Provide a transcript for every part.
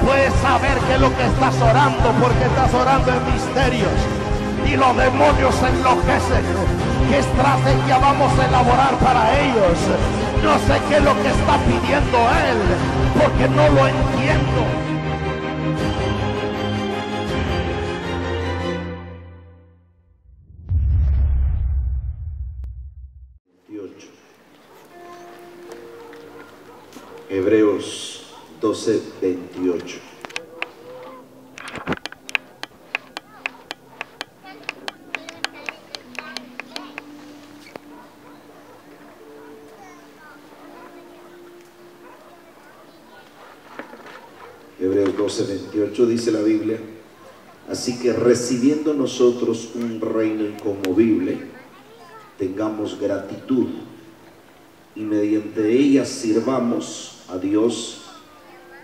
puedes saber qué es lo que estás orando, porque estás orando en misterios. Y los demonios se enloquecen. ¿Qué estrategia vamos a elaborar para ellos? No sé qué es lo que está pidiendo él, porque no lo entiendo. Hebreos 12:28. Hebreos 12:28 dice la Biblia: así que recibiendo nosotros un reino inconmovible, tengamos gratitud y mediante ella sirvamos a Dios,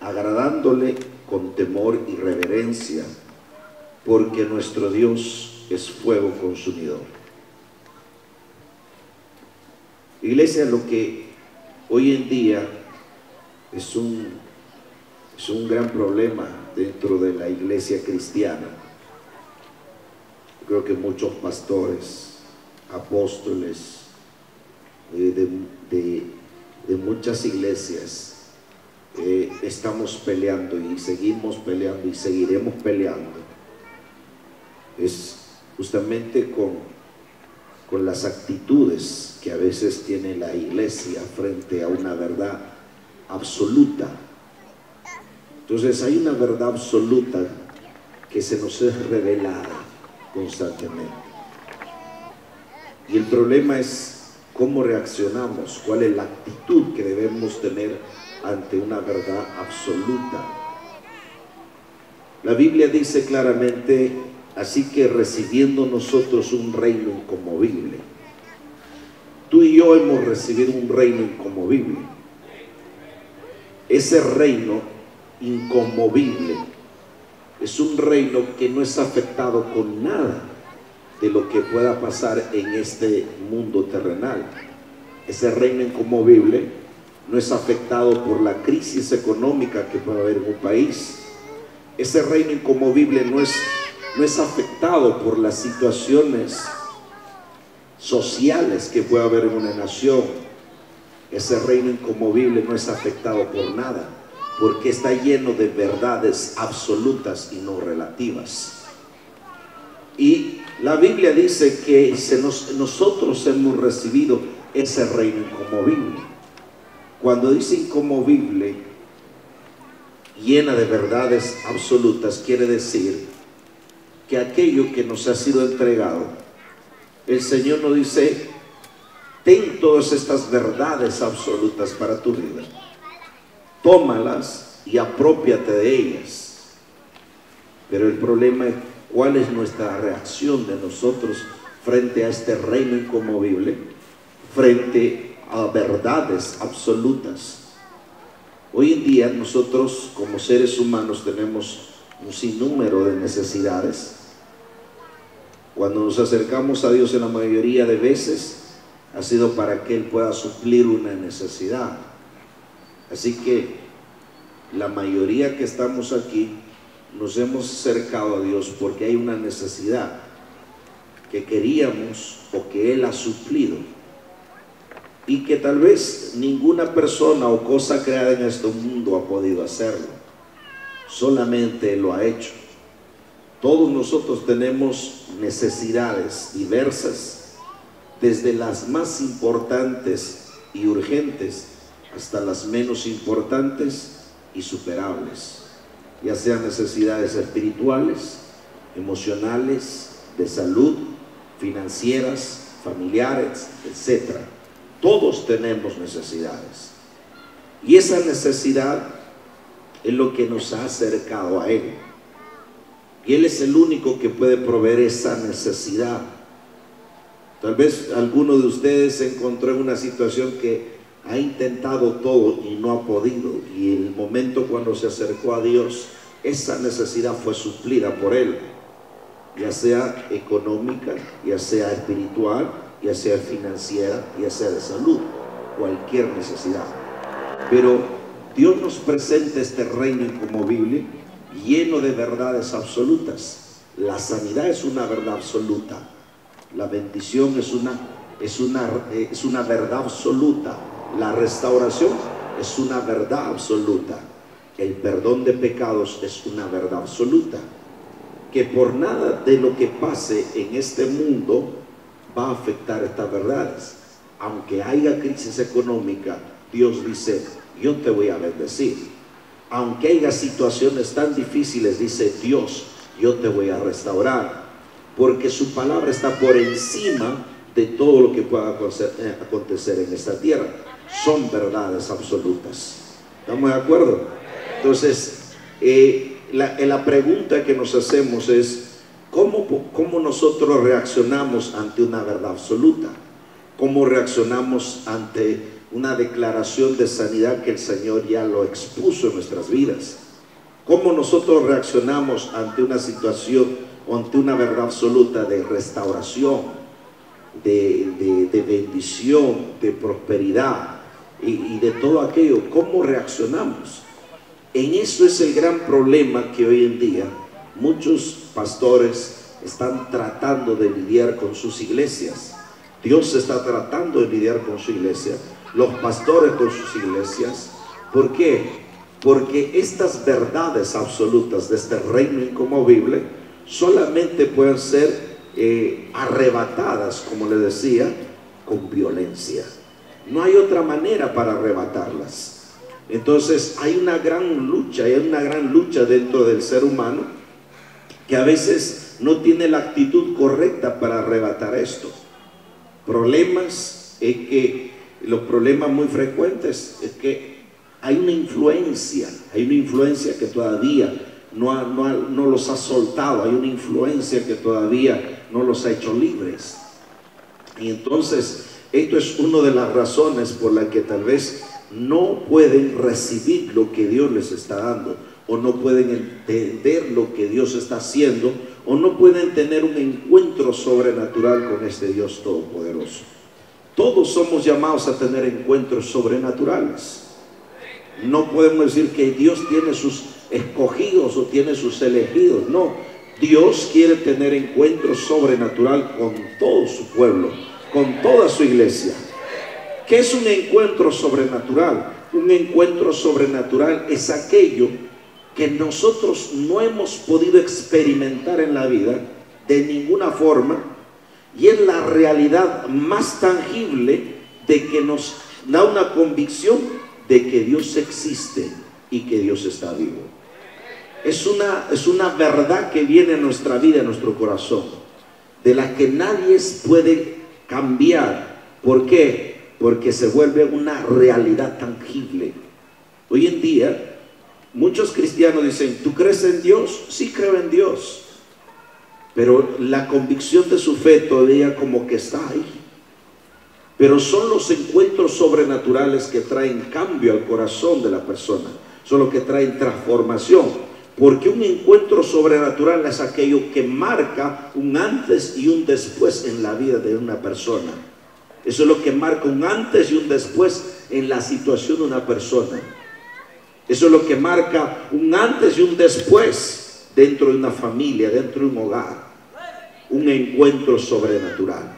agradándole con temor y reverencia, porque nuestro Dios es fuego consumidor. Iglesia, lo que hoy en día es un gran problema dentro de la iglesia cristiana. Yo creo que muchos pastores, apóstoles de muchas iglesias estamos peleando y seguimos peleando y seguiremos peleando. Es justamente con las actitudes que a veces tiene la iglesia frente a una verdad absoluta. Entonces hay una verdad absoluta que se nos es revelada constantemente. Y el problema es cómo reaccionamos, cuál es la actitud que debemos tener ante una verdad absoluta. La Biblia dice claramente: así que recibiendo nosotros un reino inconmovible. Tú y yo hemos recibido un reino inconmovible. Ese reino inconmovible es un reino que no es afectado con nada de lo que pueda pasar en este mundo terrenal. Ese reino inconmovible no es afectado por la crisis económica que puede haber en un país. Ese reino inconmovible no es afectado por las situaciones sociales que puede haber en una nación. Ese reino inconmovible no es afectado por nada, porque está lleno de verdades absolutas y no relativas. Y la Biblia dice que nosotros hemos recibido ese reino inconmovible. Cuando dice inconmovible, llena de verdades absolutas, quiere decir que aquello que nos ha sido entregado, el Señor nos dice: ten todas estas verdades absolutas para tu vida, tómalas y aprópiate de ellas. Pero el problema es cuál es nuestra reacción de nosotros frente a este reino inconmovible, frente a verdades absolutas. Hoy en día nosotros como seres humanos tenemos un sinnúmero de necesidades. Cuando nos acercamos a Dios, en la mayoría de veces ha sido para que Él pueda suplir una necesidad. Así que la mayoría que estamos aquí nos hemos acercado a Dios porque hay una necesidad que queríamos o que Él ha suplido, y que tal vez ninguna persona o cosa creada en este mundo ha podido hacerlo, solamente Él lo ha hecho. Todos nosotros tenemos necesidades diversas, desde las más importantes y urgentes hasta las menos importantes y superables, ya sean necesidades espirituales, emocionales, de salud, financieras, familiares, etc. Todos tenemos necesidades, y esa necesidad es lo que nos ha acercado a Él, y Él es el único que puede proveer esa necesidad. Tal vez alguno de ustedes se encontró en una situación que ha intentado todo y no ha podido, y en el momento cuando se acercó a Dios, esa necesidad fue suplida por Él, ya sea económica, ya sea espiritual, ya sea financiera, ya sea de salud, cualquier necesidad. Pero Dios nos presenta este reino inconmovible lleno de verdades absolutas. La sanidad es una verdad absoluta. La bendición es una verdad absoluta. La restauración es una verdad absoluta. El perdón de pecados es una verdad absoluta. Que por nada de lo que pase en este mundo va a afectar estas verdades. Aunque haya crisis económica, Dios dice: yo te voy a bendecir. Aunque haya situaciones tan difíciles, dice Dios: yo te voy a restaurar. Porque su palabra está por encima de todo lo que pueda acontecer en esta tierra. Son verdades absolutas. ¿Estamos de acuerdo? Entonces, la pregunta que nos hacemos es: ¿cómo nosotros reaccionamos ante una verdad absoluta? ¿Cómo reaccionamos ante una declaración de sanidad que el Señor ya lo expuso en nuestras vidas? ¿Cómo nosotros reaccionamos ante una situación o ante una verdad absoluta de restauración, de bendición, de prosperidad y de todo aquello? ¿Cómo reaccionamos? En eso es el gran problema que hoy en día muchos pastores están tratando de lidiar con sus iglesias. Dios está tratando de lidiar con su iglesia, los pastores con sus iglesias. ¿Por qué? Porque estas verdades absolutas de este reino inconmovible solamente pueden ser arrebatadas, como le decía, con violencia. No hay otra manera para arrebatarlas. Entonces hay una gran lucha dentro del ser humano, que a veces no tiene la actitud correcta para arrebatar esto. Los problemas muy frecuentes es que hay una influencia que todavía no los ha soltado, hay una influencia que todavía no los ha hecho libres. Y entonces esto es una de las razones por las que tal vez no pueden recibir lo que Dios les está dando, o no pueden entender lo que Dios está haciendo, o no pueden tener un encuentro sobrenatural con este Dios todopoderoso. Todos somos llamados a tener encuentros sobrenaturales. No podemos decir que Dios tiene sus escogidos o tiene sus elegidos. No, Dios quiere tener encuentros sobrenatural con todo su pueblo, con toda su iglesia. ¿Qué es un encuentro sobrenatural? Un encuentro sobrenatural es aquello que nosotros no hemos podido experimentar en la vida de ninguna forma, y es la realidad más tangible de que nos da una convicción de que Dios existe y que Dios está vivo. Es una verdad que viene en nuestra vida, en nuestro corazón, de la que nadie puede cambiar. ¿Por qué? Porque se vuelve una realidad tangible. Hoy en día muchos cristianos dicen: ¿tú crees en Dios? Sí, creo en Dios. Pero la convicción de su fe todavía como que está ahí. Pero son los encuentros sobrenaturales que traen cambio al corazón de la persona. Son los que traen transformación. Porque un encuentro sobrenatural es aquello que marca un antes y un después en la vida de una persona. Eso es lo que marca un antes y un después en la situación de una persona. Eso es lo que marca un antes y un después dentro de una familia, dentro de un hogar. Un encuentro sobrenatural.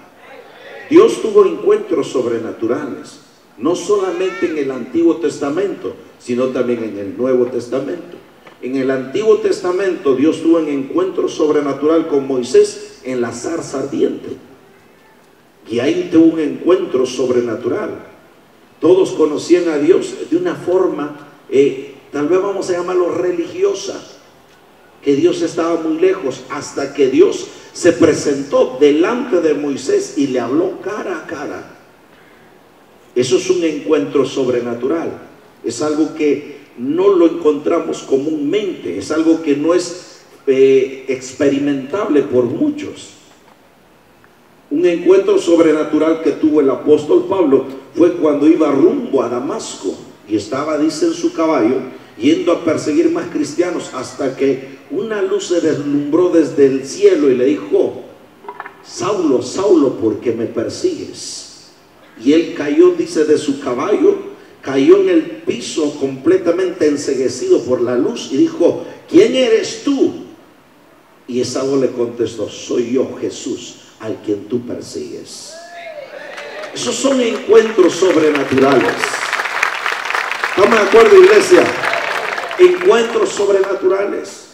Dios tuvo encuentros sobrenaturales, no solamente en el Antiguo Testamento, sino también en el Nuevo Testamento. En el Antiguo Testamento Dios tuvo un encuentro sobrenatural con Moisés en la zarza ardiente. Y ahí tuvo un encuentro sobrenatural. Todos conocían a Dios de una forma, tal vez vamos a llamarlo religiosa, que Dios estaba muy lejos, hasta que Dios se presentó delante de Moisés y le habló cara a cara. Eso es un encuentro sobrenatural. Es algo que no lo encontramos comúnmente, es algo que no es experimentable por muchos. Un encuentro sobrenatural que tuvo el apóstol Pablo fue cuando iba rumbo a Damasco y estaba, dice, en su caballo, yendo a perseguir más cristianos, hasta que una luz se deslumbró desde el cielo y le dijo: Saulo, Saulo, ¿por qué me persigues? Y él cayó, dice, de su caballo, cayó en el piso completamente enceguecido por la luz y dijo: ¿quién eres tú? Y Esaú le contestó: soy yo, Jesús, al quien tú persigues. Esos son encuentros sobrenaturales. ¿Estamos de acuerdo, iglesia? Encuentros sobrenaturales.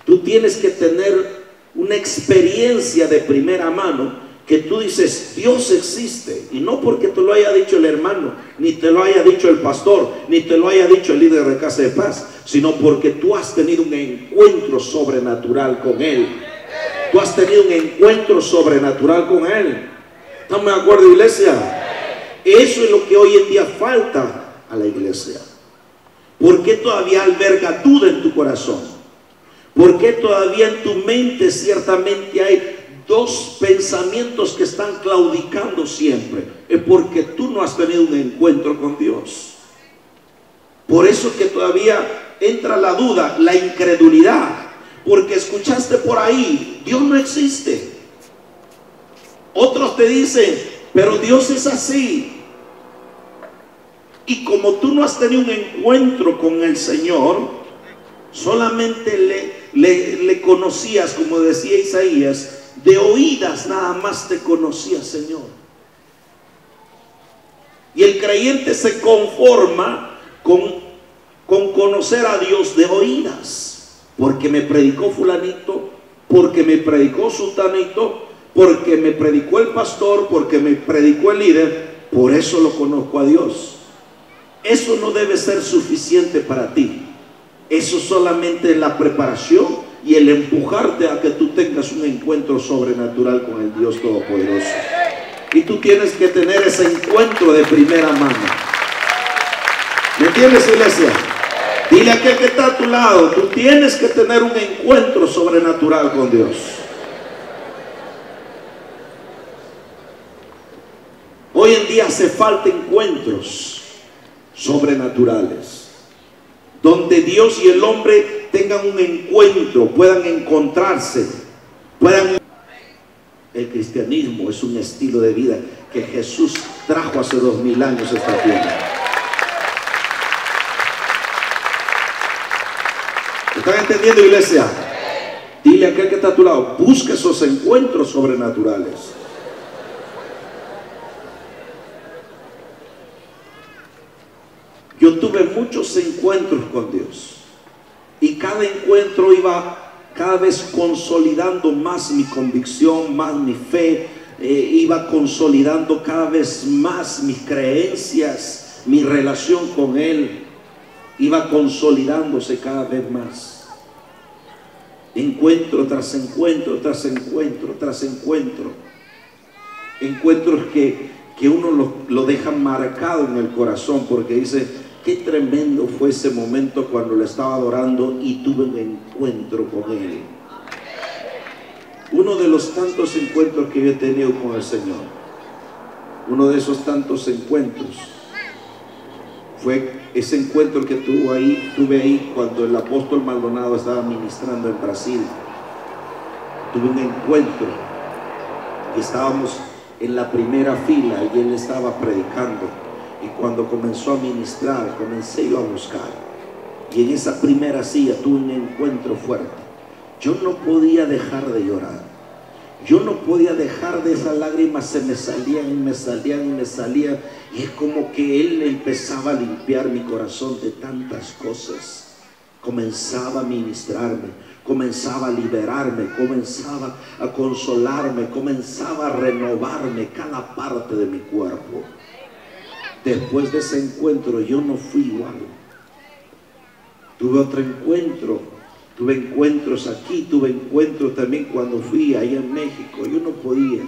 Tú tienes que tener una experiencia de primera mano, que tú dices: Dios existe, y no porque te lo haya dicho el hermano, ni te lo haya dicho el pastor, ni te lo haya dicho el líder de Casa de Paz, sino porque tú has tenido un encuentro sobrenatural con Él. Tú has tenido un encuentro sobrenatural con Él. ¿Estamos de acuerdo, iglesia? Eso es lo que hoy en día falta a la iglesia. ¿Por qué todavía alberga duda en tu corazón? ¿Por qué todavía en tu mente ciertamente hay dos pensamientos que están claudicando siempre? Es porque tú no has tenido un encuentro con Dios. Por eso que todavía entra la duda, la incredulidad, porque escuchaste por ahí: Dios no existe. Otros te dicen: pero Dios es así. Y como tú no has tenido un encuentro con el Señor, solamente le conocías, como decía Isaías, de oídas nada más te conocía, Señor. Y el creyente se conforma con conocer a Dios de oídas, porque me predicó fulanito, porque me predicó sultanito, porque me predicó el pastor, porque me predicó el líder, por eso lo conozco a Dios. Eso no debe ser suficiente para ti. Eso solamente es la preparación y el empujarte a que tú tengas un encuentro sobrenatural con el Dios Todopoderoso. Y tú tienes que tener ese encuentro de primera mano. ¿Me entiendes, iglesia? Dile a aquel que está a tu lado: tú tienes que tener un encuentro sobrenatural con Dios. Hoy en día hace falta encuentros sobrenaturales, donde Dios y el hombre tengan un encuentro, puedan encontrarse, El cristianismo es un estilo de vida que Jesús trajo hace 2000 años a esta tierra. ¿Están entendiendo, iglesia? Dile a aquel que está a tu lado: busca esos encuentros sobrenaturales. Yo tuve muchos encuentros con Dios, y cada encuentro iba cada vez consolidando más mi convicción, más mi fe, iba consolidando cada vez más mis creencias, mi relación con Él iba consolidándose cada vez más. Encuentro tras encuentro, tras encuentro, tras encuentro. Encuentros que uno lo deja marcado en el corazón, porque dice: qué tremendo fue ese momento cuando le estaba adorando y tuve un encuentro con Él. Uno de los tantos encuentros que yo he tenido con el Señor, uno de esos tantos encuentros, fue ese encuentro que tuve ahí cuando el apóstol Maldonado estaba ministrando en Brasil. Tuve un encuentro y estábamos en la primera fila y él estaba predicando. Y cuando comenzó a ministrar, comencé yo a buscar. Y en esa primera silla tuve un encuentro fuerte. Yo no podía dejar de llorar. Yo no podía dejar de esas lágrimas, se me salían y me salían y me salían. Y es como que Él empezaba a limpiar mi corazón de tantas cosas. Comenzaba a ministrarme, comenzaba a liberarme, comenzaba a consolarme, comenzaba a renovarme cada parte de mi cuerpo. Después de ese encuentro yo no fui igual. Tuve otro encuentro, tuve encuentros aquí, tuve encuentros también cuando fui allá en México. Yo no podía.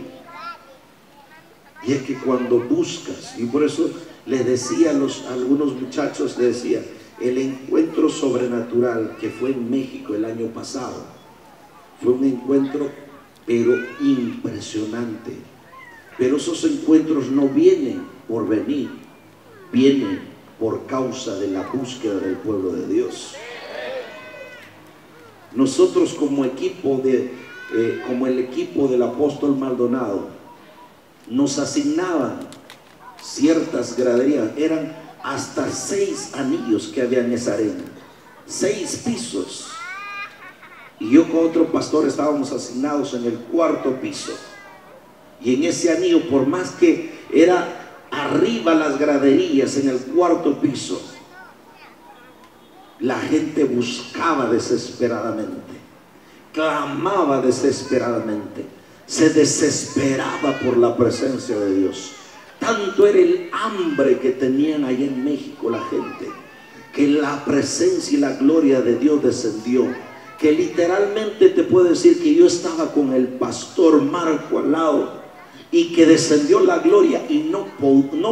Y es que cuando buscas, y por eso les decía a algunos muchachos, les decía, el encuentro sobrenatural que fue en México el año pasado, fue un encuentro pero impresionante. Pero esos encuentros no vienen por venir, vienen por causa de la búsqueda del pueblo de Dios. Nosotros como equipo como el equipo del apóstol Maldonado, nos asignaban ciertas graderías, eran hasta 6 anillos que había en esa arena, 6 pisos. Y yo con otro pastor estábamos asignados en el 4.º piso. Y en ese anillo, por más que era arriba las graderías, en el 4.º piso, la gente buscaba desesperadamente, clamaba desesperadamente, se desesperaba por la presencia de Dios. Tanto era el hambre que tenían allá en México la gente, que la presencia y la gloria de Dios descendió, que literalmente te puedo decir que yo estaba con el pastor Marco al lado y que descendió la gloria y no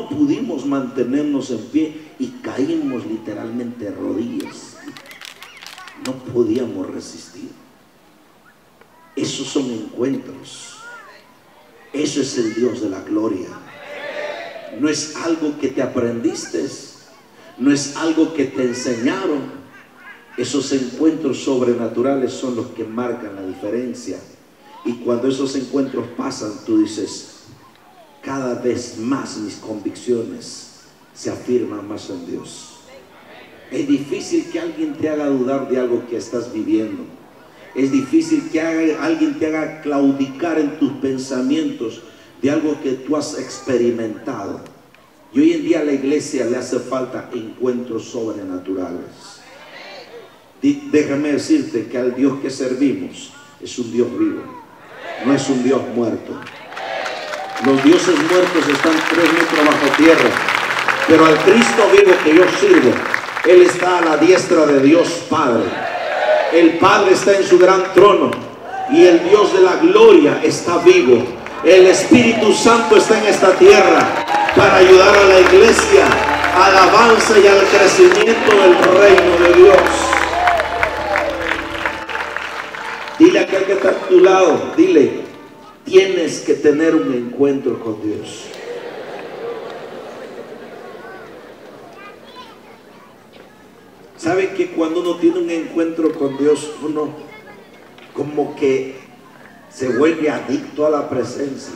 pudimos mantenernos en pie y caímos literalmente de rodillas. No podíamos resistir. Esos son encuentros. Eso es el Dios de la gloria. No es algo que te aprendiste, no es algo que te enseñaron. Esos encuentros sobrenaturales son los que marcan la diferencia. Y cuando esos encuentros pasan, tú dices, cada vez más mis convicciones se afirman más en Dios. Es difícil que alguien te haga dudar de algo que estás viviendo. Es difícil que alguien te haga claudicar en tus pensamientos de algo que tú has experimentado. Y hoy en día a la iglesia le hace falta encuentros sobrenaturales. Déjame decirte que al Dios que servimos es un Dios vivo, no es un Dios muerto. Los dioses muertos están 3 metros bajo tierra, pero al Cristo vivo que yo sirvo, Él está a la diestra de Dios Padre. El Padre está en su gran trono y el Dios de la gloria está vivo. El Espíritu Santo está en esta tierra para ayudar a la iglesia al avance y al crecimiento del reino de Dios. Dile a aquel que está a tu lado, dile, tienes que tener un encuentro con Dios. ¿Saben que cuando uno tiene un encuentro con Dios, uno como que se vuelve adicto a la presencia?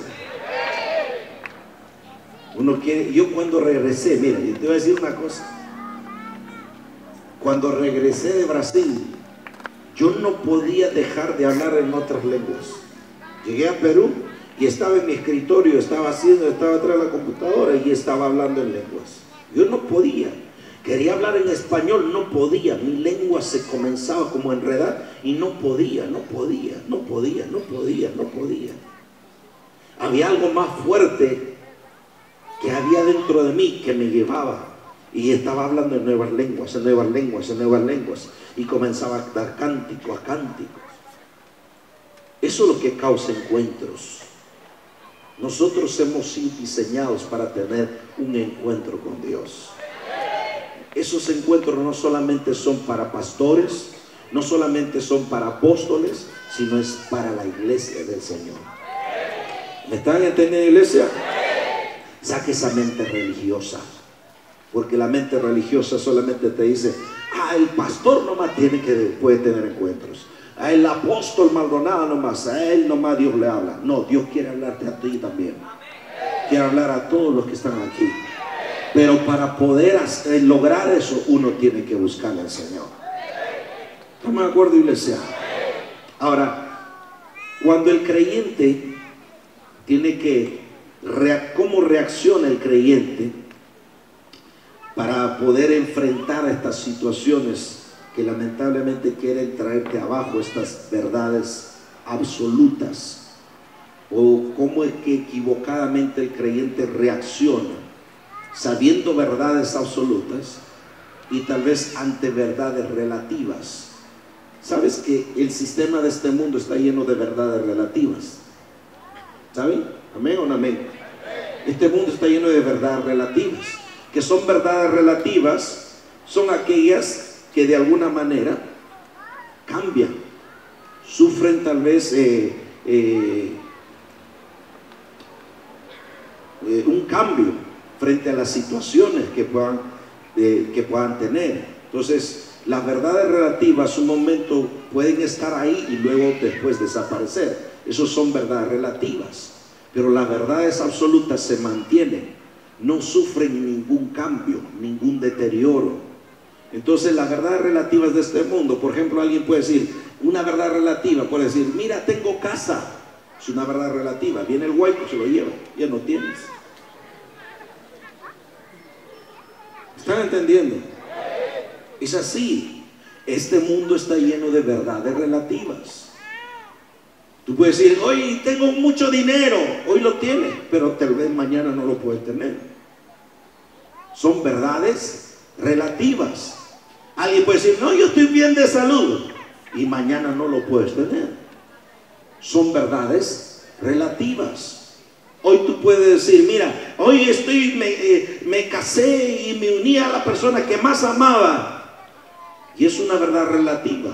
Uno quiere. Yo cuando regresé, mira, yo te voy a decir una cosa. Cuando regresé de Brasil, yo no podía dejar de hablar en otras lenguas. Llegué a Perú y estaba en mi escritorio, estaba atrás de la computadora y estaba hablando en lenguas. Yo no podía. Quería hablar en español, no podía. Mi lengua se comenzaba como a enredar y no podía. Había algo más fuerte que había dentro de mí que me llevaba. Y estaba hablando en nuevas lenguas, y comenzaba a dar cánticos. Eso es lo que causa encuentros. Nosotros hemos sido diseñados para tener un encuentro con Dios. Esos encuentros no solamente son para pastores, no solamente son para apóstoles, sino es para la iglesia del Señor. ¿Me están entendiendo, iglesia? Saque esa mente religiosa. Porque la mente religiosa solamente te dice, el pastor nomás puede tener encuentros. El apóstol Maldonado nomás, a él nomás Dios le habla. No, Dios quiere hablarte a ti también. Quiere hablar a todos los que están aquí. Pero para poder lograr eso, uno tiene que buscar al Señor. ¿Estamos de acuerdo, iglesia? Ahora, cuando el creyente tiene que, ¿cómo reacciona el creyente para poder enfrentar estas situaciones que lamentablemente quieren traerte abajo, estas verdades absolutas? ¿O cómo es que equivocadamente el creyente reacciona sabiendo verdades absolutas y tal vez ante verdades relativas? ¿Sabes que el sistema de este mundo está lleno de verdades relativas? ¿Saben? ¿Amén o no amén? Este mundo está lleno de verdades relativas. Que son verdades relativas, son aquellas que de alguna manera cambian, sufren tal vez un cambio frente a las situaciones que puedan tener. Entonces, las verdades relativas un momento pueden estar ahí y luego después desaparecer. Esos son verdades relativas, pero las verdades absolutas se mantienen. no sufren ningún cambio, ningún deterioro. Entonces las verdades relativas de este mundo, por ejemplo, alguien puede decir, una verdad relativa, puede decir, mira, tengo casa, es una verdad relativa, viene el hueco, se lo lleva, ya no tienes. ¿Están entendiendo? Es así, este mundo está lleno de verdades relativas. Tú puedes decir, hoy tengo mucho dinero, hoy lo tienes, pero tal vez mañana no lo puedes tener. Son verdades relativas. Alguien puede decir, no, yo estoy bien de salud, y mañana no lo puedes tener. Son verdades relativas. Hoy tú puedes decir, mira, hoy me casé y me uní a la persona que más amaba, y es una verdad relativa,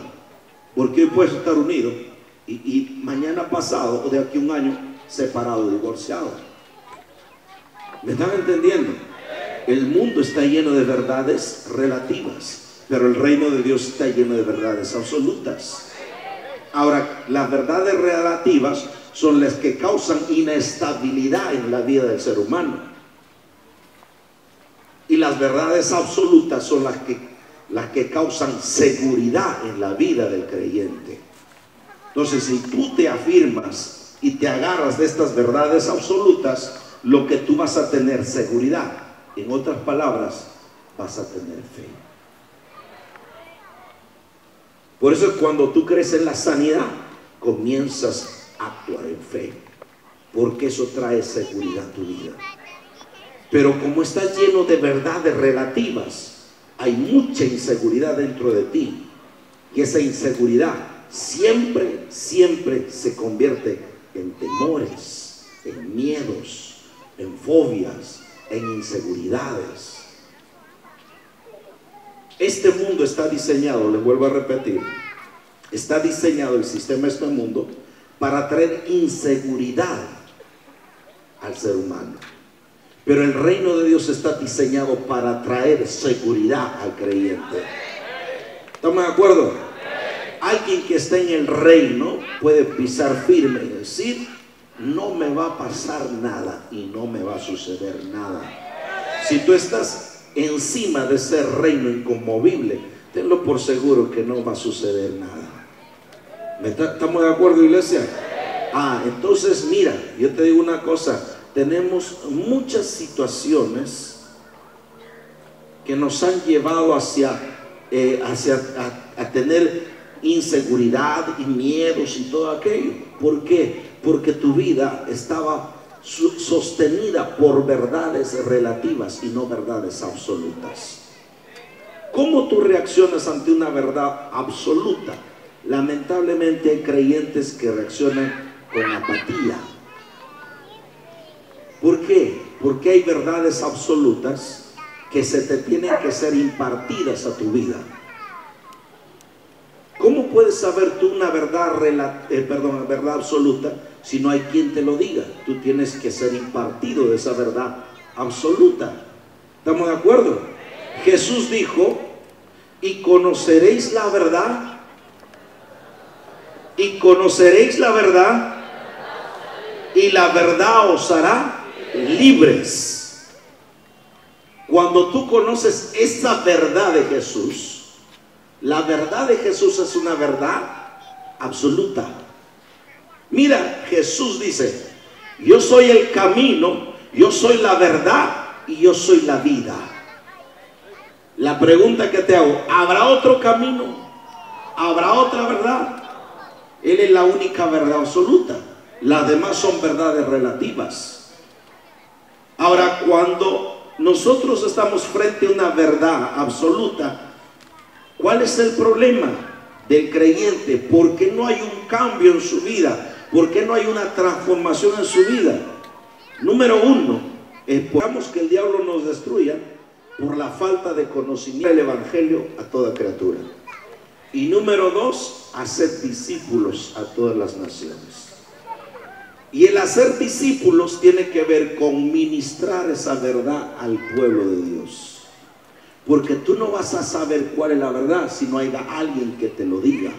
porque hoy puedes estar unido y mañana pasado o de aquí a un año separado, divorciado. ¿Me están entendiendo? El mundo está lleno de verdades relativas, pero el reino de Dios está lleno de verdades absolutas. Ahora, las verdades relativas son las que causan inestabilidad en la vida del ser humano, y las verdades absolutas son las que causan seguridad en la vida del creyente. Entonces, si tú te afirmas y te agarras de estas verdades absolutas, lo que tú vas a tener seguridad. En otras palabras, vas a tener fe. Por eso cuando tú crees en la sanidad, comienzas a actuar en fe, porque eso trae seguridad a tu vida. Pero como estás lleno de verdades relativas, hay mucha inseguridad dentro de ti, y esa inseguridad siempre se convierte en temores, en miedos, en fobias, en inseguridades. Este mundo está diseñado, les vuelvo a repetir, está diseñado el sistema de este mundo para traer inseguridad al ser humano, pero el reino de Dios está diseñado para traer seguridad al creyente. ¿Estamos de acuerdo? Alguien que está en el reino puede pisar firme y decir, no me va a pasar nada y no me va a suceder nada. Si tú estás encima de ese reino inconmovible, tenlo por seguro que no va a suceder nada. ¿Estamos de acuerdo, iglesia? Entonces mira, yo te digo una cosa, tenemos muchas situaciones que nos han llevado hacia tener inseguridad y miedos y todo aquello. ¿Por qué? Porque tu vida estaba sostenida por verdades relativas y no verdades absolutas. ¿Cómo tú reaccionas ante una verdad absoluta? Lamentablemente hay creyentes que reaccionan con apatía. ¿Por qué? Porque hay verdades absolutas que se te tienen que ser impartidas a tu vida. ¿Cómo puedes saber tú una verdad absoluta si no hay quien te lo diga? Tú tienes que ser impartido de esa verdad absoluta. ¿Estamos de acuerdo? Jesús dijo, y conoceréis la verdad, y conoceréis la verdad, y la verdad os hará libres. Cuando tú conoces esa verdad de Jesús, la verdad de Jesús es una verdad absoluta. Mira, Jesús dice, yo soy el camino, yo soy la verdad y yo soy la vida. La pregunta que te hago, ¿habrá otro camino? ¿Habrá otra verdad? Él es la única verdad absoluta. Las demás son verdades relativas. Ahora, cuando nosotros estamos frente a una verdad absoluta, ¿cuál es el problema del creyente? ¿Por qué no hay un cambio en su vida? ¿Por qué no hay una transformación en su vida? Número uno, esperamos que el diablo nos destruya por la falta de conocimiento del evangelio a toda criatura. Y número dos, hacer discípulos a todas las naciones. Y el hacer discípulos tiene que ver con ministrar esa verdad al pueblo de Dios. Porque tú no vas a saber cuál es la verdad si no haya alguien que te lo diga.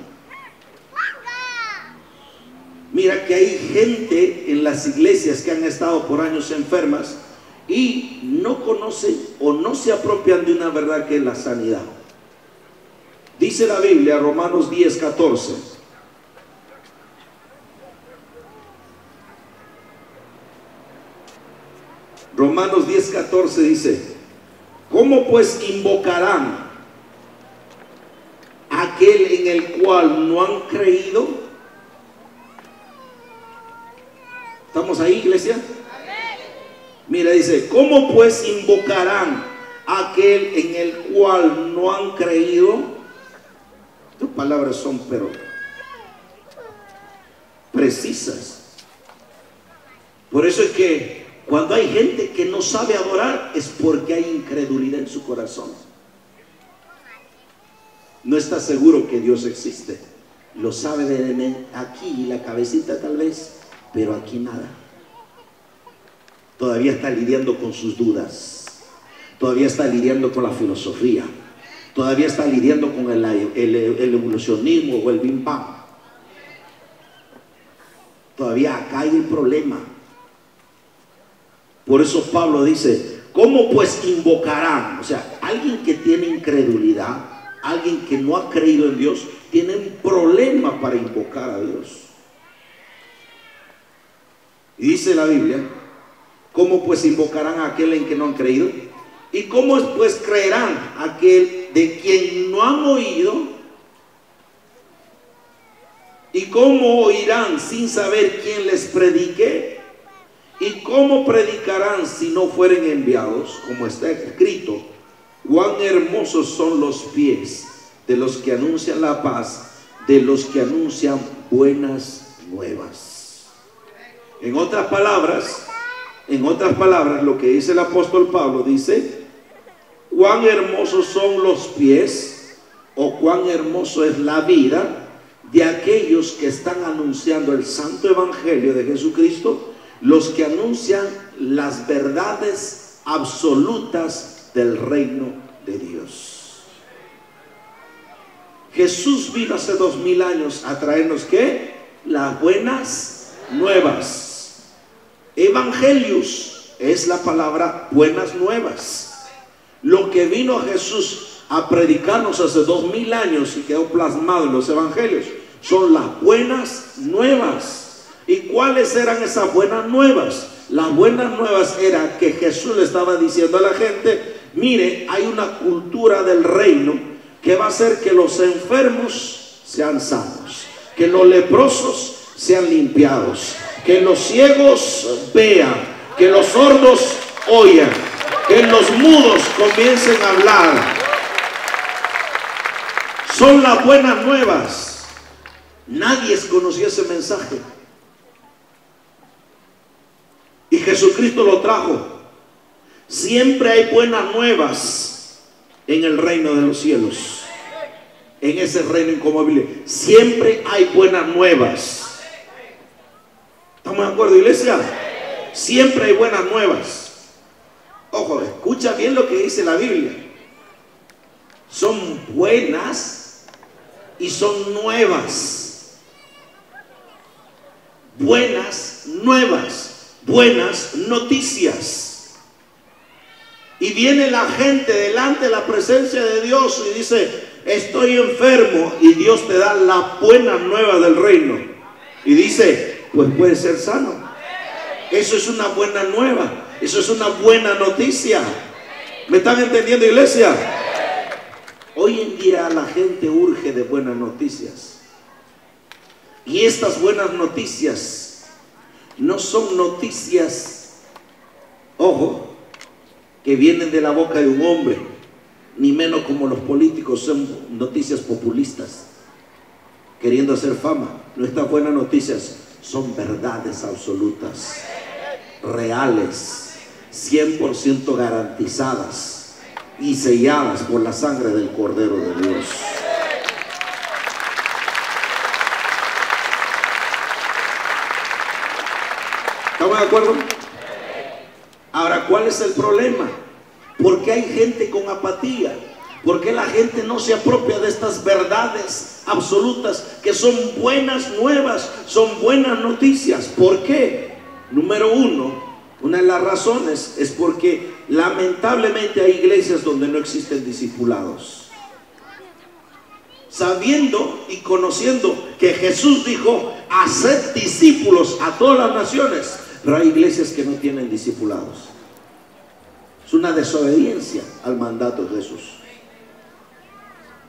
Mira que hay gente en las iglesias que han estado por años enfermas y no conocen o no se apropian de una verdad que es la sanidad. Dice la Biblia, Romanos 10:14. Romanos 10:14 dice: ¿cómo pues invocarán aquel en el cual no han creído? ¿Estamos ahí, iglesia? Mira, dice: ¿cómo pues invocarán aquel en el cual no han creído? Tus palabras son pero precisas. Por eso es que cuando hay gente que no sabe adorar, es porque hay incredulidad en su corazón. No está seguro que Dios existe. Lo sabe de aquí, la cabecita tal vez, pero aquí nada. Todavía está lidiando con sus dudas. Todavía está lidiando con la filosofía. Todavía está lidiando con el evolucionismo o el Big Bang. Todavía acá hay el problema. Por eso Pablo dice: ¿cómo pues invocarán? O sea, alguien que tiene incredulidad, alguien que no ha creído en Dios, tiene un problema para invocar a Dios. Y dice la Biblia: ¿cómo pues invocarán a aquel en que no han creído? ¿Y cómo pues creerán aquel de quien no han oído? ¿Y cómo oirán sin saber quién les predique? ¿Y cómo predicarán si no fueren enviados? Como está escrito: cuán hermosos son los pies de los que anuncian la paz, de los que anuncian buenas nuevas. En otras palabras, lo que dice el apóstol Pablo dice: cuán hermosos son los pies, o cuán hermoso es la vida de aquellos que están anunciando el santo evangelio de Jesucristo, los que anuncian las verdades absolutas del reino de Dios. Jesús vino hace 2000 años a traernos ¿qué? Las buenas nuevas. Evangelios es la palabra buenas nuevas. Lo que vino Jesús a predicarnos hace 2000 años y quedó plasmado en los evangelios son las buenas nuevas. ¿Y cuáles eran esas buenas nuevas? Las buenas nuevas era que Jesús le estaba diciendo a la gente: mire, hay una cultura del reino que va a hacer que los enfermos sean sanos, que los leprosos sean limpiados, que los ciegos vean, que los sordos oigan, que los mudos comiencen a hablar. Son las buenas nuevas. Nadie conocía ese mensaje y Jesucristo lo trajo. Siempre hay buenas nuevas en el reino de los cielos, en ese reino inconmovible. Siempre hay buenas nuevas. ¿Estamos de acuerdo, iglesia? Siempre hay buenas nuevas. Ojo, escucha bien lo que dice la Biblia. Son buenas y son nuevas. Buenas nuevas, buenas noticias. Y viene la gente delante de la presencia de Dios y dice: estoy enfermo, y Dios te da la buena nueva del reino y dice: pues puedes ser sano. Eso es una buena nueva, eso es una buena noticia. ¿Me están entendiendo, iglesia? Hoy en día la gente urge de buenas noticias. Y estas buenas noticias no son noticias, ojo, que vienen de la boca de un hombre, ni menos como los políticos, son noticias populistas, queriendo hacer fama. Nuestras buenas noticias son verdades absolutas, reales, 100% garantizadas y selladas por la sangre del Cordero de Dios. ¿Estamos de acuerdo? Ahora, ¿cuál es el problema? ¿Por qué hay gente con apatía? ¿Por qué la gente no se apropia de estas verdades absolutas que son buenas nuevas, son buenas noticias? ¿Por qué? Número uno, Una de las razones es porque lamentablemente hay iglesias donde no existen discipulados. Sabiendo y conociendo que Jesús dijo: haced discípulos a todas las naciones, pero hay iglesias que no tienen discipulados. Es una desobediencia al mandato de Jesús.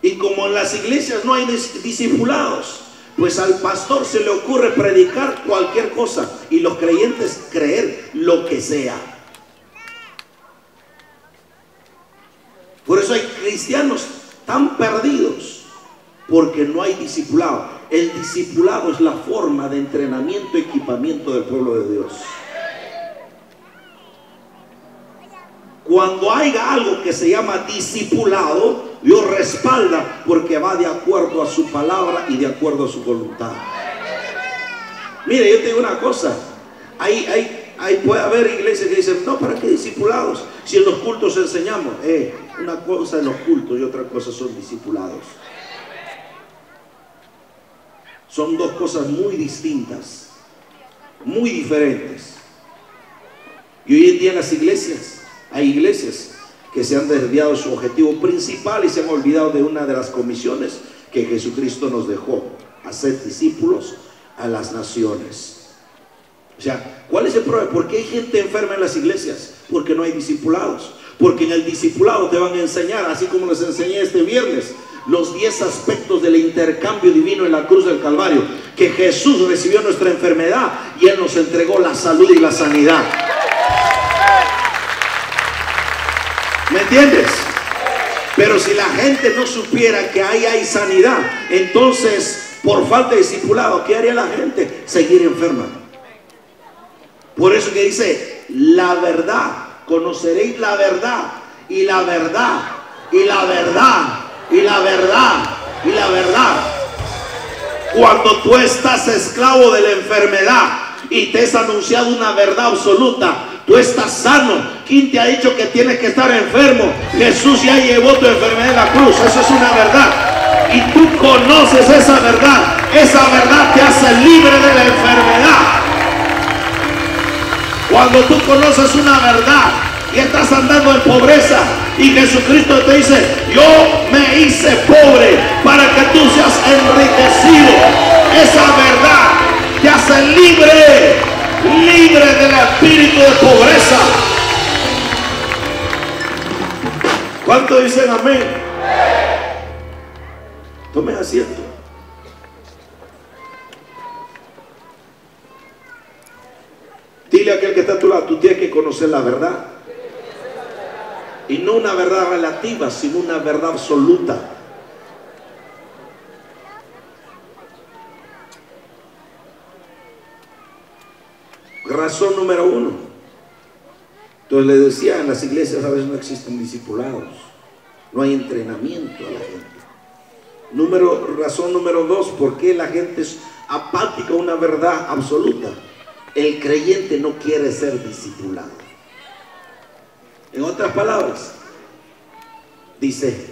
Y como en las iglesias no hay discipulados, pues al pastor se le ocurre predicar cualquier cosa y los creyentes creer lo que sea. Por eso hay cristianos tan perdidos, porque no hay discipulado. El discipulado es la forma de entrenamiento y equipamiento del pueblo de Dios. Cuando haya algo que se llama discipulado, Dios respalda, porque va de acuerdo a su palabra y de acuerdo a su voluntad. Mire, yo te digo una cosa. Ahí puede haber iglesias que dicen: no, ¿para qué discipulados? Si en los cultos enseñamos. Una cosa en los cultos y otra cosa son discipulados. Son dos cosas muy distintas, muy diferentes. Y hoy en día en las iglesias, hay iglesias que se han desviado de su objetivo principal y se han olvidado de una de las comisiones que Jesucristo nos dejó: hacer discípulos a las naciones. O sea, ¿cuál es el problema? ¿Por qué hay gente enferma en las iglesias? Porque no hay discipulados. Porque en el discipulado te van a enseñar, así como les enseñé este viernes, los 10 aspectos del intercambio divino en la cruz del Calvario, que Jesús recibió nuestra enfermedad y Él nos entregó la salud y la sanidad. ¿Me entiendes? Pero si la gente no supiera que ahí hay sanidad, entonces por falta de discipulado, ¿qué haría la gente? Seguir enferma. Por eso que dice: la verdad, conoceréis la verdad, y la verdad, y la verdad, y la verdad, y la verdad. Cuando tú estás esclavo de la enfermedad y te es anunciado una verdad absoluta, tú estás sano. ¿Quién te ha dicho que tienes que estar enfermo? Jesús ya llevó tu enfermedad en la cruz. Eso es una verdad. Y tú conoces esa verdad. Esa verdad te hace libre de la enfermedad. Cuando tú conoces una verdad y estás andando en pobreza y Jesucristo te dice: yo me hice pobre para que tú seas enriquecido, esa verdad te hace libre, libre del espíritu de pobreza. ¿Cuántos dicen amén? Tomen asiento. Dile a aquel que está a tu lado: tú tienes que conocer la verdad. Y no una verdad relativa, sino una verdad absoluta. Razón número 1. Entonces le decía, en las iglesias a veces no existen discipulados, no hay entrenamiento a la gente. Razón número 2, ¿por qué la gente es apática a una verdad absoluta? El creyente no quiere ser discipulado. En otras palabras, dice: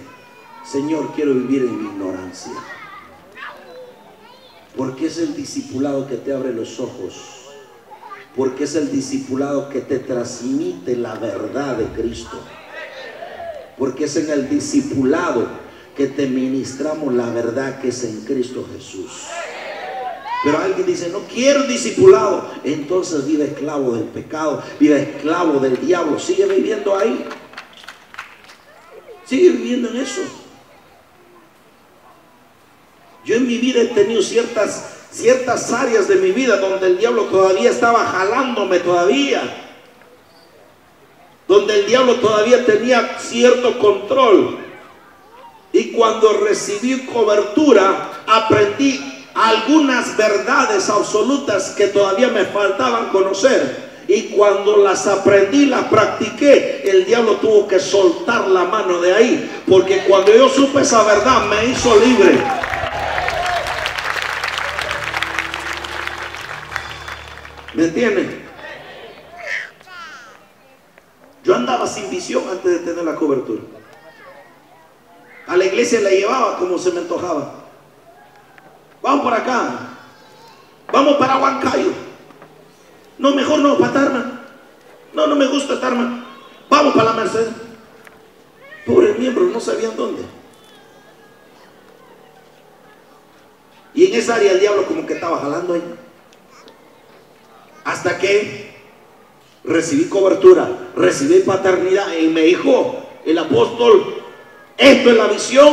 Señor, quiero vivir en mi ignorancia. Porque es el discipulado que te abre los ojos. Porque es el discipulado que te transmite la verdad de Cristo. Porque es en el discipulado que te ministramos la verdad que es en Cristo Jesús. Pero alguien dice: no quiero discipulado. Entonces vive esclavo del pecado, vive esclavo del diablo. Sigue viviendo ahí, sigue viviendo en eso. Yo en mi vida he tenido ciertas áreas de mi vida donde el diablo todavía estaba jalándome todavía, donde el diablo todavía tenía cierto control. Y cuando recibí cobertura, aprendí algunas verdades absolutas que todavía me faltaban conocer. Y cuando las aprendí, las practiqué, el diablo tuvo que soltar la mano de ahí, porque cuando yo supe esa verdad me hizo libre. ¿Me entienden? Yo andaba sin visión antes de tener la cobertura. A la iglesia la llevaba como se me antojaba. Vamos por acá, vamos para Huancayo. No, mejor no, para Tarma. No, no me gusta estar mal. Vamos para la Merced. Pobres miembros, no sabían dónde. Y en esa área el diablo como que estaba jalando ahí. Hasta que recibí cobertura, recibí paternidad y me dijo el apóstol, esto es la visión,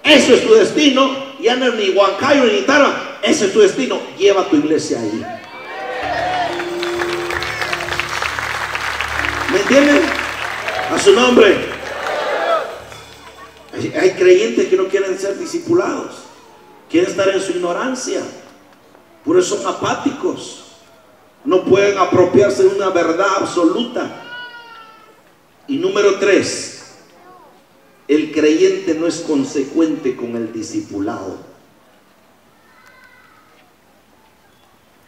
eso es tu destino, ya no es ni Huancayo ni Tarma, ese es tu destino, lleva tu iglesia ahí. ¿Me entienden? A su nombre. Hay creyentes que no quieren ser discipulados, quieren estar en su ignorancia, por eso son apáticos. No pueden apropiarse de una verdad absoluta. Y número 3, el creyente no es consecuente con el discipulado.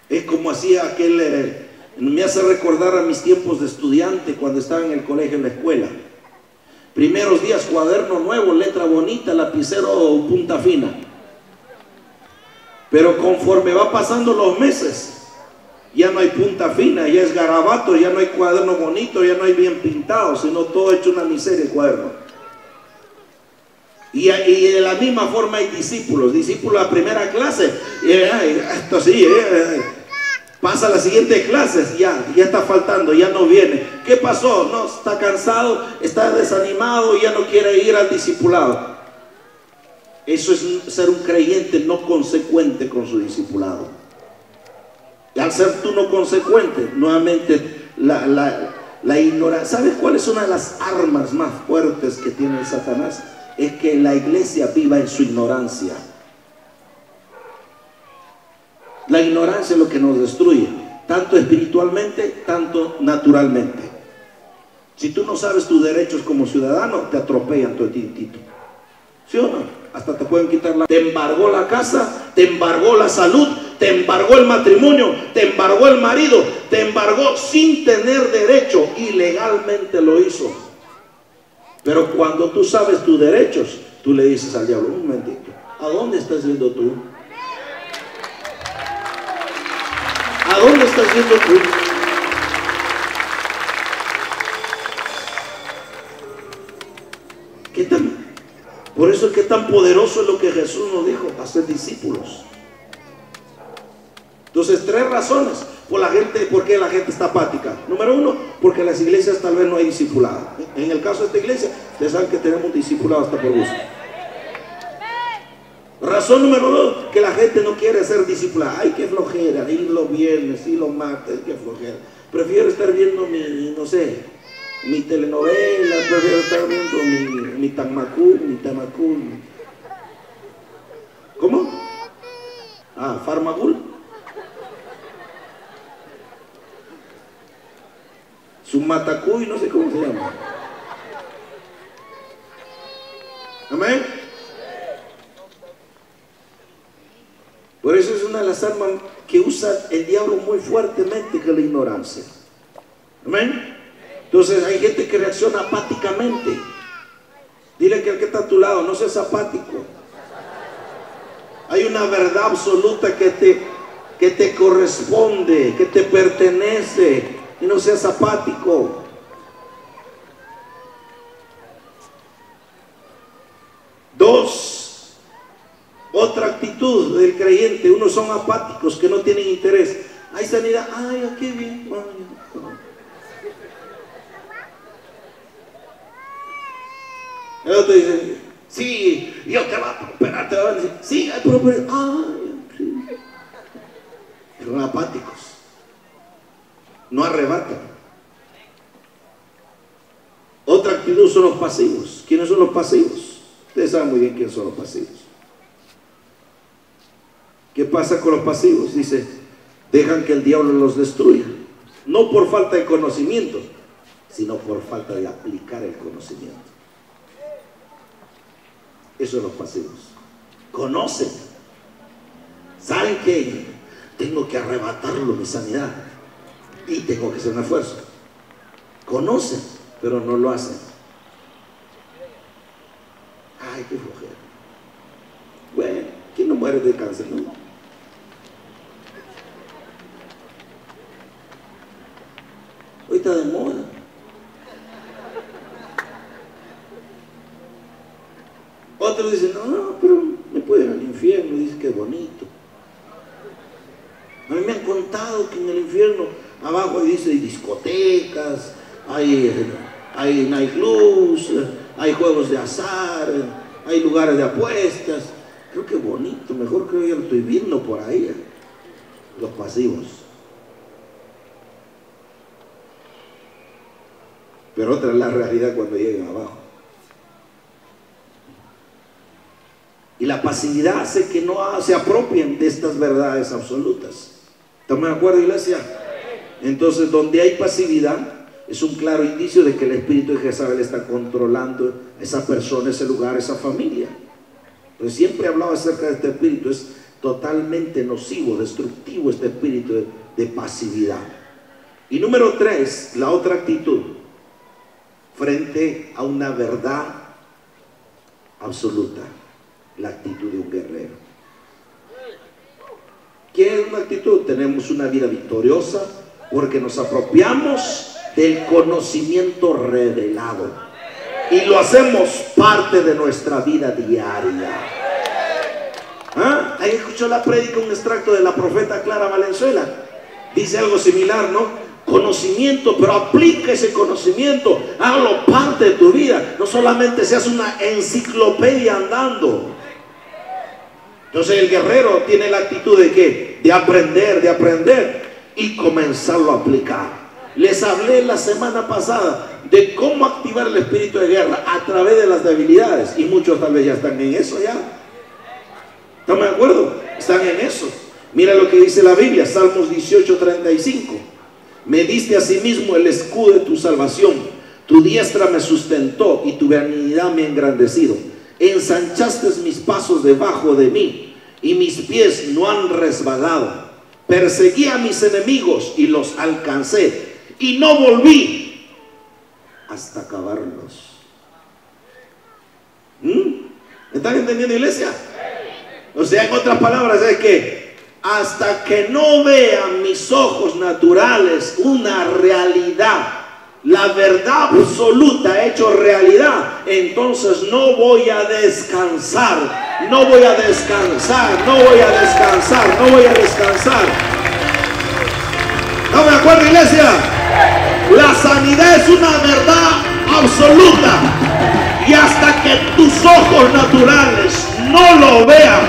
Es como hacía aquel, me hace recordar a mis tiempos de estudiante cuando estaba en el colegio, en la escuela. Primeros días, cuaderno nuevo, letra bonita, lapicero punta fina. Pero conforme va pasando los meses, ya no hay punta fina, ya es garabato, ya no hay cuaderno bonito, ya no hay bien pintado, sino todo hecho una miseria el cuaderno. Y de la misma forma hay discípulos a primera clase, esto sí, pasa a la siguiente clase, ya está faltando, ya no viene. ¿Qué pasó? No, está cansado, está desanimado, ya no quiere ir al discipulado. Eso es ser un creyente no consecuente con su discipulado. Y al ser tú no consecuente, nuevamente la ignorancia. ¿Sabes cuál es una de las armas más fuertes que tiene el Satanás? Es que la iglesia viva en su ignorancia. La ignorancia es lo que nos destruye, tanto espiritualmente, tanto naturalmente. Si tú no sabes tus derechos como ciudadano, te atropellan todo tintito. ¿Sí o no? Hasta te pueden quitar la... Te embargó la casa, te embargó la salud, te embargó el matrimonio, te embargó el marido, te embargó sin tener derecho, ilegalmente lo hizo. Pero cuando tú sabes tus derechos, tú le dices al diablo, un momentito, ¿a dónde estás yendo tú? ¿A dónde estás yendo tú? ¿Qué tan? Por eso es que tan poderoso es lo que Jesús nos dijo, hacer discípulos. Entonces, 3 razones por qué la gente está apática. Número 1, porque en las iglesias tal vez no hay discipulado. En el caso de esta iglesia, ustedes saben que tenemos discipulado hasta por gusto. Razón número 2, que la gente no quiere ser discipulada. Ay, qué flojera, ir los viernes, ir los martes, qué flojera. Prefiero estar viendo mi telenovela, prefiero estar viendo mi tamacú. ¿Cómo? Farmagul. Su matacuy, no sé cómo se llama. Amén. Por eso es una de las armas que usa el diablo muy fuertemente, que es la ignorancia. Amén. Entonces hay gente que reacciona apáticamente. Dile que al que está a tu lado, no seas apático. Hay una verdad absoluta que te corresponde, que te pertenece, y no seas apático. Dos, otra actitud del creyente. Unos son apáticos, que no tienen interés. Hay sanidad, ay, qué bien. El otro dice, sí, Dios te va a prosperar, te va a decir, sí, hay prosperidad. Sí. Son apáticos, no arrebatan. Otra actitud son los pasivos. ¿Quiénes son los pasivos? Ustedes saben muy bien quiénes son los pasivos. ¿Qué pasa con los pasivos? Dice, dejan que el diablo los destruya, no por falta de conocimiento, sino por falta de aplicar el conocimiento. Esos son los pasivos. Conocen, saben que tengo que arrebatarlo mi sanidad y tengo que hacer un esfuerzo. Conocen, pero no lo hacen. Ay, qué flojera. Bueno, ¿quién no muere de cáncer? ¿No? Hoy ahorita de moda. Otros dicen, no, pero me puedo ir al infierno. Dice que bonito. A mí me han contado que en el infierno abajo dice hay discotecas, hay nightclubs, hay juegos de azar, hay lugares de apuestas. Creo que bonito, mejor creo que ya lo estoy viendo por ahí, los pasivos. Pero otra es la realidad cuando lleguen abajo. Y la pasividad hace que no se apropien de estas verdades absolutas. ¿Estamos de acuerdo, iglesia? Entonces, donde hay pasividad, es un claro indicio de que el espíritu de Jezabel está controlando a esa persona, ese lugar, esa familia. Entonces, siempre he hablado acerca de este espíritu. Es totalmente nocivo, destructivo este espíritu de pasividad. Y número 3, la otra actitud frente a una verdad absoluta, la actitud de un guerrero. ¿Qué es una actitud? Tenemos una vida victoriosa porque nos apropiamos del conocimiento revelado y lo hacemos parte de nuestra vida diaria. ¿Ah? Ahí escuchó la prédica, un extracto de la profeta Clara Valenzuela. Dice algo similar, ¿no? Conocimiento, pero aplica ese conocimiento, hágalo parte de tu vida. No solamente seas una enciclopedia andando. Entonces el guerrero tiene la actitud de ¿qué? De aprender y comenzarlo a aplicar. Les hablé la semana pasada de cómo activar el espíritu de guerra a través de las debilidades, y muchos tal vez ya están en eso ya. ¿Estamos de acuerdo? Están en eso. Mira lo que dice la Biblia, Salmos 18:35. Me diste a sí mismo el escudo de tu salvación, tu diestra me sustentó y tu benignidad me ha engrandecido. Ensanchaste mis pasos debajo de mí y mis pies no han resbalado. Perseguí a mis enemigos y los alcancé y no volví hasta acabarlos. ¿Me están entendiendo, iglesia? O sea, en otras palabras es que hasta que no vean mis ojos naturales una realidad, la verdad absoluta hecho realidad, entonces no voy a descansar, no voy a descansar, no voy a descansar, no voy a descansar. ¿Estamos de acuerdo, iglesia? La sanidad es una verdad absoluta, y hasta que tus ojos naturales no lo vean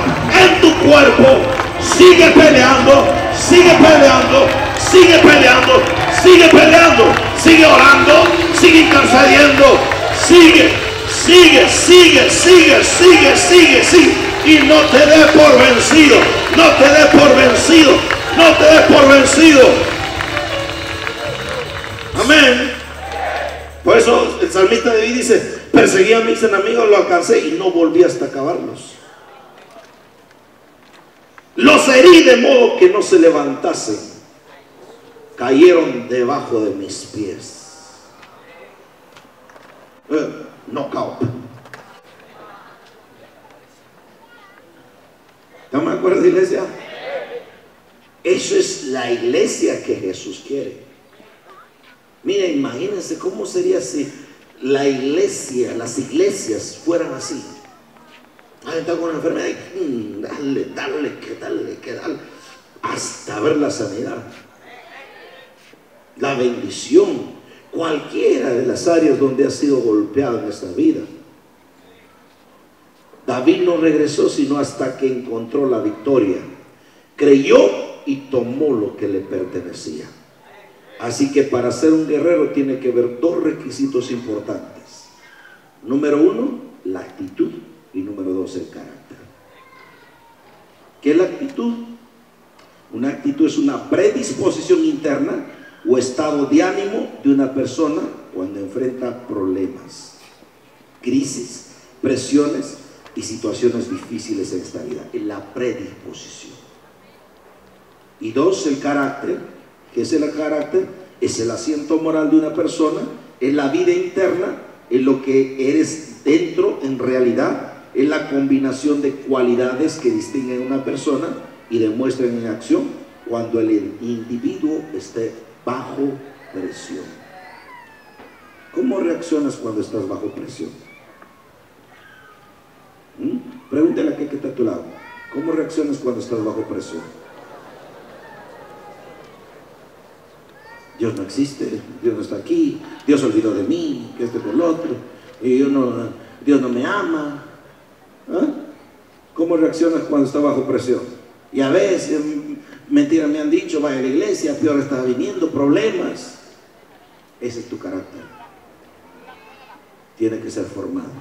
en tu cuerpo, sigue peleando, sigue peleando, sigue peleando, sigue peleando, sigue orando, sigue intercediendo, sigue, y no te des por vencido, no te des por vencido, no te des por vencido. Amén. Por eso el salmista David dice, perseguí a mis enemigos, lo alcancé y no volví hasta acabarlos. Los herí de modo que no se levantasen, cayeron debajo de mis pies. Knockout. ¿Estamos de acuerdo, iglesia? Eso es la iglesia que Jesús quiere. Mira, imagínense cómo sería si la iglesia, las iglesias fueran así. Alguien está con una enfermedad y dale, hasta ver la sanidad, la bendición, cualquiera de las áreas donde ha sido golpeado en esta vida. David no regresó sino hasta que encontró la victoria, creyó y tomó lo que le pertenecía. Así que para ser un guerrero tiene que haber dos requisitos importantes. Número 1, la actitud, y número 2, el carácter. ¿Qué es la actitud? Una actitud es una predisposición interna o estado de ánimo de una persona cuando enfrenta problemas, crisis, presiones y situaciones difíciles en esta vida. Es la predisposición. Y 2, el carácter. ¿Qué es el carácter? Es el asiento moral de una persona, es la vida interna, es lo que eres dentro en realidad, es la combinación de cualidades que distinguen a una persona y demuestran en acción cuando el individuo esté bajo presión. ¿Cómo reaccionas cuando estás bajo presión? Pregúntale a qué está a tu lado. ¿Cómo reaccionas cuando estás bajo presión? Dios no existe, Dios no está aquí, Dios se olvidó de mí, que este por el otro, y Dios no me ama. ¿Ah? ¿Cómo reaccionas cuando estás bajo presión? Y a veces, mentiras me han dicho, vaya a la iglesia, peor está viniendo, problemas. Ese es tu carácter. Tiene que ser formado.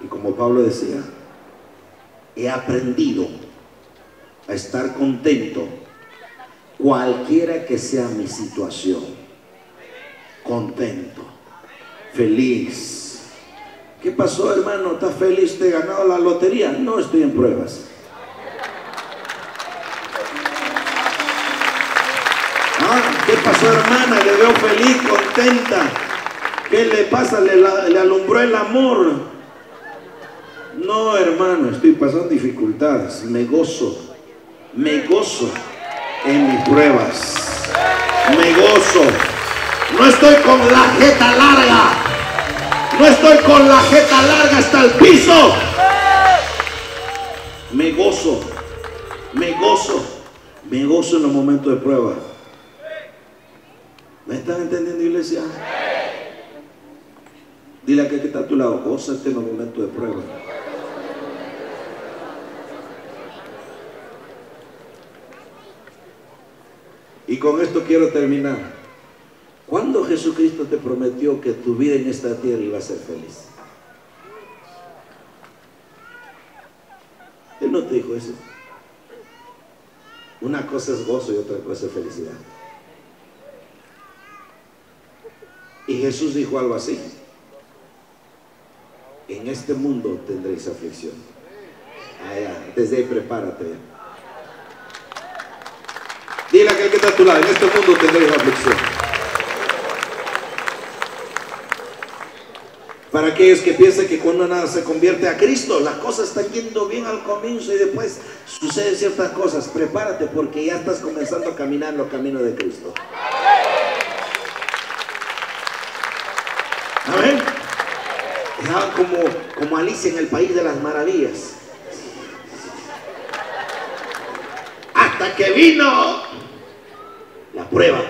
Y como Pablo decía, he aprendido a estar contento cualquiera que sea mi situación. Contento, feliz. ¿Qué pasó, hermano? ¿Estás feliz de ganar la lotería? No, estoy en pruebas. ¿Qué pasó, hermana? Le veo feliz, contenta. ¿Qué le pasa? Le alumbró el amor. No, hermano, estoy pasando dificultades. Me gozo en mis pruebas. Me gozo. No estoy con la jeta larga. No estoy con la jeta larga hasta el piso. Me gozo en los momentos de prueba. ¿Me están entendiendo, iglesia? Dile a que está a tu lado, gózate en los momentos de prueba. Y con esto quiero terminar. ¿Cuándo Jesucristo te prometió que tu vida en esta tierra iba a ser feliz? Él no te dijo eso. Una cosa es gozo y otra cosa es felicidad. Y Jesús dijo algo así: en este mundo tendréis aflicción. Desde ahí prepárate. Dile a aquel que está a tu lado, en este mundo tendréis aflicción. Para aquellos que piensan que cuando nada se convierte a Cristo, las cosas están yendo bien al comienzo y después suceden ciertas cosas. Prepárate, porque ya estás comenzando a caminar en los caminos de Cristo. Amén. Estaban como Alicia en el país de las maravillas. Hasta que vino la prueba.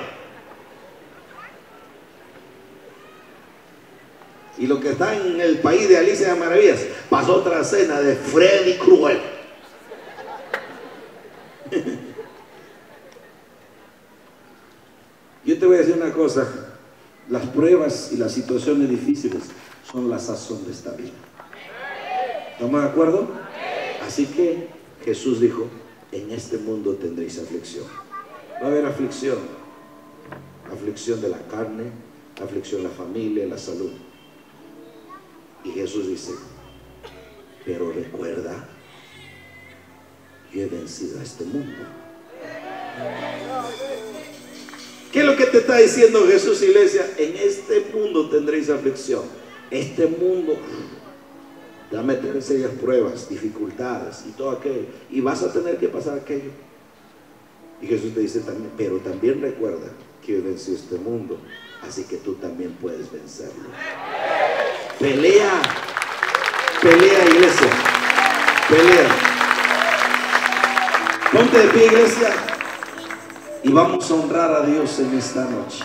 Y lo que está en el país de Alicia de las Maravillas, pasó otra escena de Freddy Krueger. Yo te voy a decir una cosa: las pruebas y las situaciones difíciles son la sazón de esta vida. ¿Estamos de acuerdo? Así que Jesús dijo: en este mundo tendréis aflicción. Va a haber aflicción. Aflicción de la carne, aflicción de la familia, la salud. Y Jesús dice: pero recuerda, yo he vencido a este mundo. ¿Qué es lo que te está diciendo Jesús, iglesia? En este mundo tendréis aflicción. Este mundo te va a meter en serias pruebas, dificultades y todo aquello. Y vas a tener que pasar aquello. Y Jesús te dice también: pero también recuerda que yo he vencido este mundo, así que tú también puedes vencerlo. Pelea, iglesia, pelea. Ponte de pie, iglesia, y vamos a honrar a Dios en esta noche.